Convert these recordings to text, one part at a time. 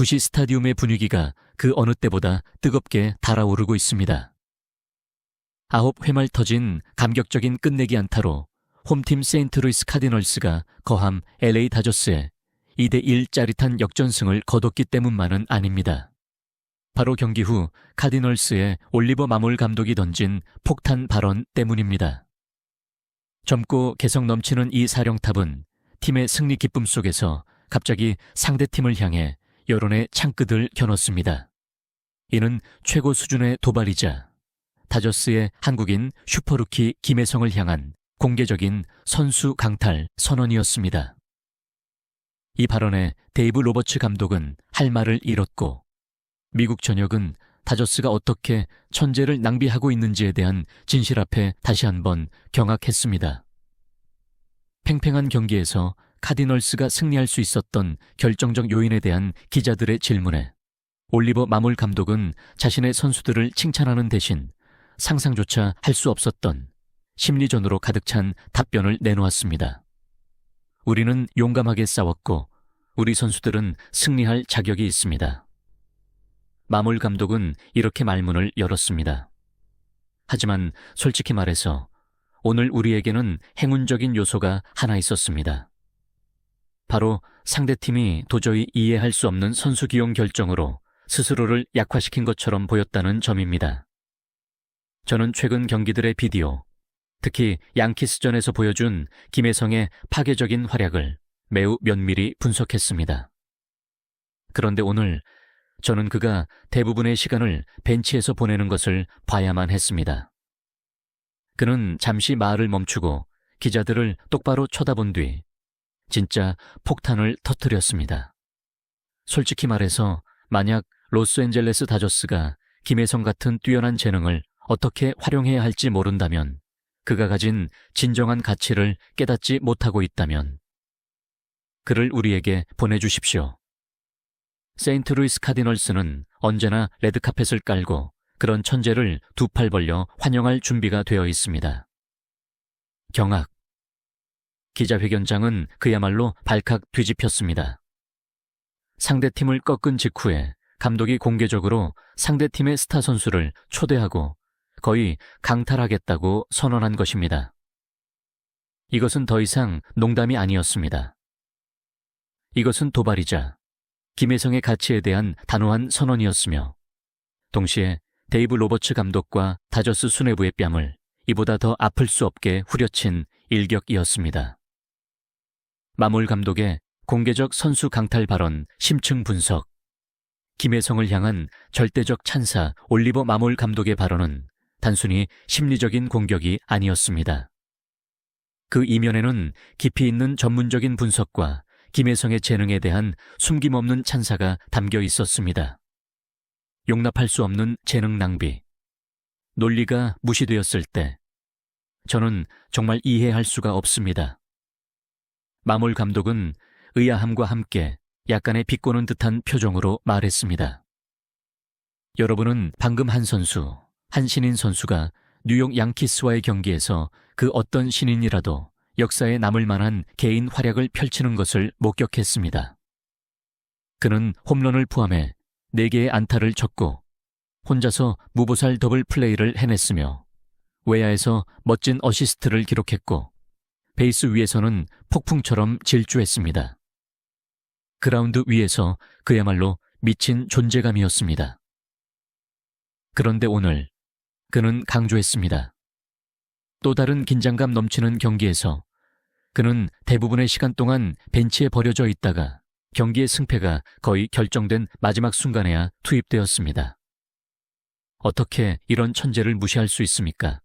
부시 스타디움의 분위기가 그 어느 때보다 뜨겁게 달아오르고 있습니다. 9회 말 터진 감격적인 끝내기 안타로 홈팀 세인트루이스 카디널스가 거함 LA 다저스에 2대1 짜릿한 역전승을 거뒀기 때문만은 아닙니다. 바로 경기 후 카디널스의 올리버 마몰 감독이 던진 폭탄 발언 때문입니다. 젊고 개성 넘치는 이 사령탑은 팀의 승리 기쁨 속에서 갑자기 상대팀을 향해 여론의 창끝을 겨눴습니다. 이는 최고 수준의 도발이자 다저스의 한국인 슈퍼루키 김혜성을 향한 공개적인 선수 강탈 선언이었습니다. 이 발언에 데이브 로버츠 감독은 할 말을 잃었고 미국 전역은 다저스가 어떻게 천재를 낭비하고 있는지에 대한 진실 앞에 다시 한번 경악했습니다. 팽팽한 경기에서 카디널스가 승리할 수 있었던 결정적 요인에 대한 기자들의 질문에 올리버 마몰 감독은 자신의 선수들을 칭찬하는 대신 상상조차 할 수 없었던 심리전으로 가득 찬 답변을 내놓았습니다. 우리는 용감하게 싸웠고 우리 선수들은 승리할 자격이 있습니다. 마몰 감독은 이렇게 말문을 열었습니다. 하지만 솔직히 말해서 오늘 우리에게는 행운적인 요소가 하나 있었습니다. 바로 상대팀이 도저히 이해할 수 없는 선수 기용 결정으로 스스로를 약화시킨 것처럼 보였다는 점입니다. 저는 최근 경기들의 비디오, 특히 양키스전에서 보여준 김혜성의 파괴적인 활약을 매우 면밀히 분석했습니다. 그런데 오늘 저는 그가 대부분의 시간을 벤치에서 보내는 것을 봐야만 했습니다. 그는 잠시 말을 멈추고 기자들을 똑바로 쳐다본 뒤 진짜 폭탄을 터뜨렸습니다. 솔직히 말해서 만약 로스앤젤레스 다저스가 김혜성 같은 뛰어난 재능을 어떻게 활용해야 할지 모른다면, 그가 가진 진정한 가치를 깨닫지 못하고 있다면 그를 우리에게 보내주십시오. 세인트루이스 카디널스는 언제나 레드카펫을 깔고 그런 천재를 두 팔 벌려 환영할 준비가 되어 있습니다. 경악. 기자회견장은 그야말로 발칵 뒤집혔습니다. 상대팀을 꺾은 직후에 감독이 공개적으로 상대팀의 스타 선수를 초대하고 거의 강탈하겠다고 선언한 것입니다. 이것은 더 이상 농담이 아니었습니다. 이것은 도발이자 김혜성의 가치에 대한 단호한 선언이었으며 동시에 데이브 로버츠 감독과 다저스 수뇌부의 뺨을 이보다 더 아플 수 없게 후려친 일격이었습니다. 마몰 감독의 공개적 선수 강탈 발언 심층 분석. 김혜성을 향한 절대적 찬사 올리버 마몰 감독의 발언은 단순히 심리적인 공격이 아니었습니다. 그 이면에는 깊이 있는 전문적인 분석과 김혜성의 재능에 대한 숨김없는 찬사가 담겨 있었습니다. 용납할 수 없는 재능 낭비. 논리가 무시되었을 때 저는 정말 이해할 수가 없습니다. 마몰 감독은 의아함과 함께 약간의 비꼬는 듯한 표정으로 말했습니다. 여러분은 방금 한 선수, 한 신인 선수가 뉴욕 양키스와의 경기에서 그 어떤 신인이라도 역사에 남을 만한 개인 활약을 펼치는 것을 목격했습니다. 그는 홈런을 포함해 4개의 안타를 쳤고 혼자서 무보살 더블 플레이를 해냈으며 외야에서 멋진 어시스트를 기록했고 베이스 위에서는 폭풍처럼 질주했습니다. 그라운드 위에서 그야말로 미친 존재감이었습니다. 그런데 오늘 그는 강조했습니다. 또 다른 긴장감 넘치는 경기에서 그는 대부분의 시간 동안 벤치에 버려져 있다가 경기의 승패가 거의 결정된 마지막 순간에야 투입되었습니다. 어떻게 이런 천재를 무시할 수 있습니까?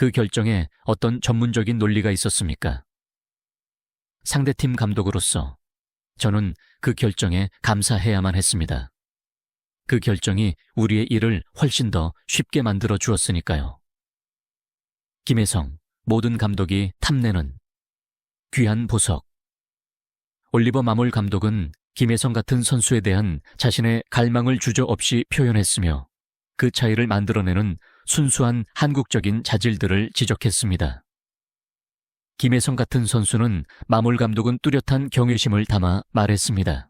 그 결정에 어떤 전문적인 논리가 있었습니까? 상대팀 감독으로서 저는 그 결정에 감사해야만 했습니다. 그 결정이 우리의 일을 훨씬 더 쉽게 만들어 주었으니까요. 김혜성, 모든 감독이 탐내는 귀한 보석. 올리버 마몰 감독은 김혜성 같은 선수에 대한 자신의 갈망을 주저없이 표현했으며 그 차이를 만들어내는 순수한 한국적인 자질들을 지적했습니다. 김혜성 같은 선수는 마몰 감독은 뚜렷한 경외심을 담아 말했습니다.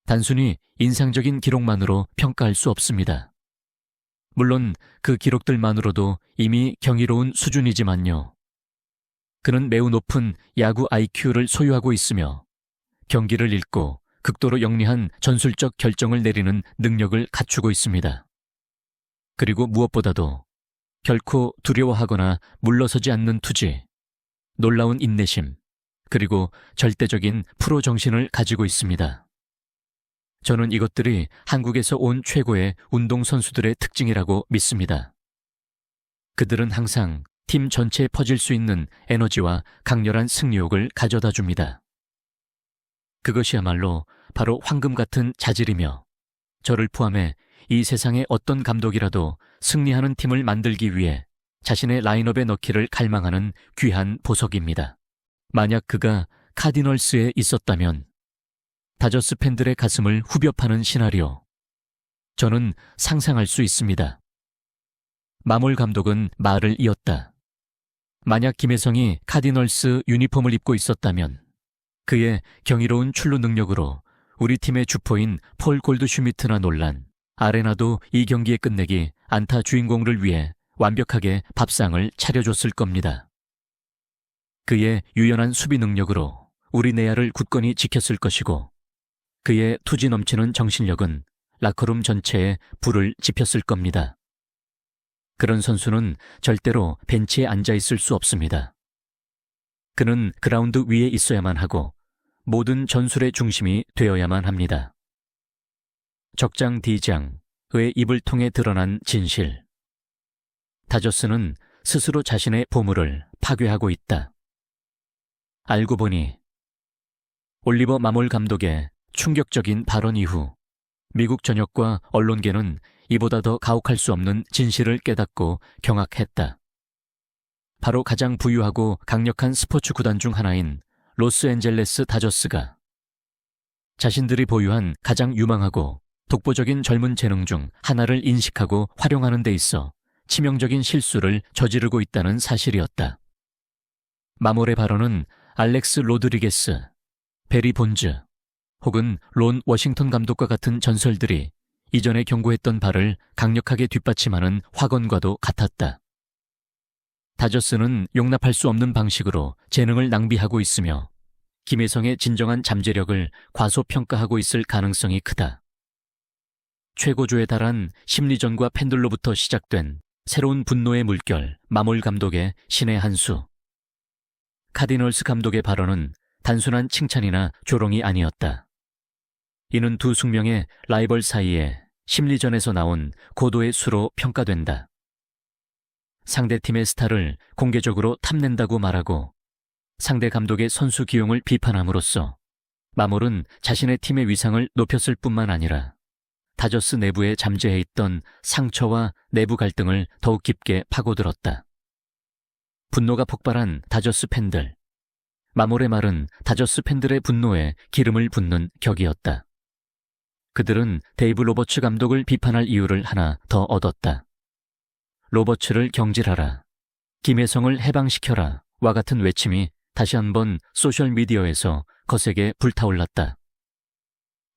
단순히 인상적인 기록만으로 평가할 수 없습니다. 물론 그 기록들만으로도 이미 경이로운 수준이지만요. 그는 매우 높은 야구 IQ를 소유하고 있으며 경기를 읽고 극도로 영리한 전술적 결정을 내리는 능력을 갖추고 있습니다. 그리고 무엇보다도 결코 두려워하거나 물러서지 않는 투지, 놀라운 인내심, 그리고 절대적인 프로 정신을 가지고 있습니다. 저는 이것들이 한국에서 온 최고의 운동선수들의 특징이라고 믿습니다. 그들은 항상 팀 전체에 퍼질 수 있는 에너지와 강렬한 승리욕을 가져다 줍니다. 그것이야말로 바로 황금 같은 자질이며 저를 포함해 이 세상의 어떤 감독이라도 승리하는 팀을 만들기 위해 자신의 라인업에 넣기를 갈망하는 귀한 보석입니다. 만약 그가 카디널스에 있었다면 다저스 팬들의 가슴을 후벼 파는 시나리오, 저는 상상할 수 있습니다. 마몰 감독은 말을 이었다. 만약 김혜성이 카디널스 유니폼을 입고 있었다면 그의 경이로운 출루 능력으로 우리 팀의 주포인 폴 골드슈미트나 논란, 아레나도 이 경기의 끝내기 안타 주인공을 위해 완벽하게 밥상을 차려줬을 겁니다. 그의 유연한 수비 능력으로 우리 내야를 굳건히 지켰을 것이고 그의 투지 넘치는 정신력은 라커룸 전체에 불을 지폈을 겁니다. 그런 선수는 절대로 벤치에 앉아있을 수 없습니다. 그는 그라운드 위에 있어야만 하고 모든 전술의 중심이 되어야만 합니다. 적장 D장의 입을 통해 드러난 진실. 다저스는 스스로 자신의 보물을 파괴하고 있다. 알고 보니 올리버 마몰 감독의 충격적인 발언 이후 미국 전역과 언론계는 이보다 더 가혹할 수 없는 진실을 깨닫고 경악했다. 바로 가장 부유하고 강력한 스포츠 구단 중 하나인 로스앤젤레스 다저스가 자신들이 보유한 가장 유망하고 독보적인 젊은 재능 중 하나를 인식하고 활용하는 데 있어 치명적인 실수를 저지르고 있다는 사실이었다. 마몰의 발언은 알렉스 로드리게스, 베리 본즈, 혹은 론 워싱턴 감독과 같은 전설들이 이전에 경고했던 바를 강력하게 뒷받침하는 확언과도 같았다. 다저스는 용납할 수 없는 방식으로 재능을 낭비하고 있으며 김혜성의 진정한 잠재력을 과소평가하고 있을 가능성이 크다. 최고조에 달한 심리전과 팬들로부터 시작된 새로운 분노의 물결, 마몰 감독의 신의 한 수. 카디널스 감독의 발언은 단순한 칭찬이나 조롱이 아니었다. 이는 두 숙명의 라이벌 사이에 심리전에서 나온 고도의 수로 평가된다. 상대팀의 스타를 공개적으로 탐낸다고 말하고 상대 감독의 선수 기용을 비판함으로써 마몰은 자신의 팀의 위상을 높였을 뿐만 아니라 다저스 내부에 잠재해 있던 상처와 내부 갈등을 더욱 깊게 파고들었다. 분노가 폭발한 다저스 팬들. 마몰의 말은 다저스 팬들의 분노에 기름을 붓는 격이었다. 그들은 데이브 로버츠 감독을 비판할 이유를 하나 더 얻었다. 로버츠를 경질하라, 김혜성을 해방시켜라 와 같은 외침이 다시 한번 소셜미디어에서 거세게 불타올랐다.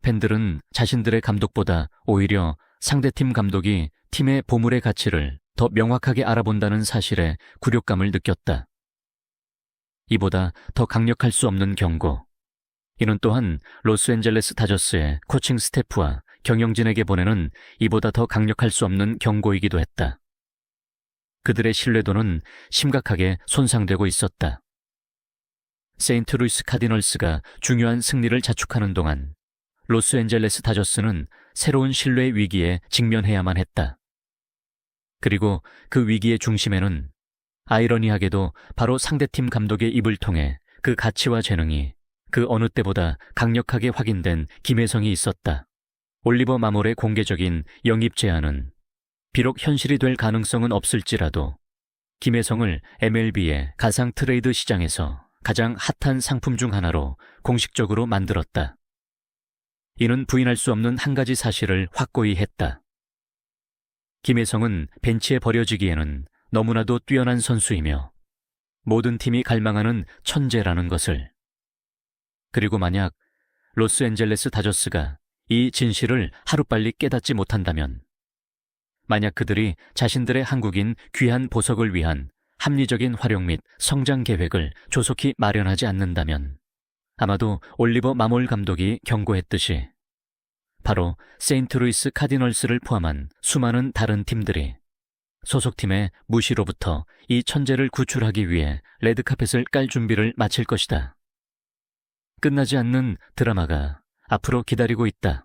팬들은 자신들의 감독보다 오히려 상대팀 감독이 팀의 보물의 가치를 더 명확하게 알아본다는 사실에 굴욕감을 느꼈다. 이보다 더 강력할 수 없는 경고. 이는 또한 로스앤젤레스 다저스의 코칭 스태프와 경영진에게 보내는 이보다 더 강력할 수 없는 경고이기도 했다. 그들의 신뢰도는 심각하게 손상되고 있었다. 세인트루이스 카디널스가 중요한 승리를 자축하는 동안 로스앤젤레스 다저스는 새로운 신뢰의 위기에 직면해야만 했다. 그리고 그 위기의 중심에는 아이러니하게도 바로 상대팀 감독의 입을 통해 그 가치와 재능이 그 어느 때보다 강력하게 확인된 김혜성이 있었다. 올리버 마몰의 공개적인 영입 제안은 비록 현실이 될 가능성은 없을지라도 김혜성을 MLB의 가상 트레이드 시장에서 가장 핫한 상품 중 하나로 공식적으로 만들었다. 이는 부인할 수 없는 한 가지 사실을 확고히 했다. 김혜성은 벤치에 버려지기에는 너무나도 뛰어난 선수이며 모든 팀이 갈망하는 천재라는 것을. 그리고 만약 로스앤젤레스 다저스가 이 진실을 하루빨리 깨닫지 못한다면, 만약 그들이 자신들의 한국인 귀한 보석을 위한 합리적인 활용 및 성장 계획을 조속히 마련하지 않는다면, 아마도 올리버 마몰 감독이 경고했듯이 바로 세인트루이스 카디널스를 포함한 수많은 다른 팀들이 소속팀의 무시로부터 이 천재를 구출하기 위해 레드카펫을 깔 준비를 마칠 것이다. 끝나지 않는 드라마가 앞으로 기다리고 있다.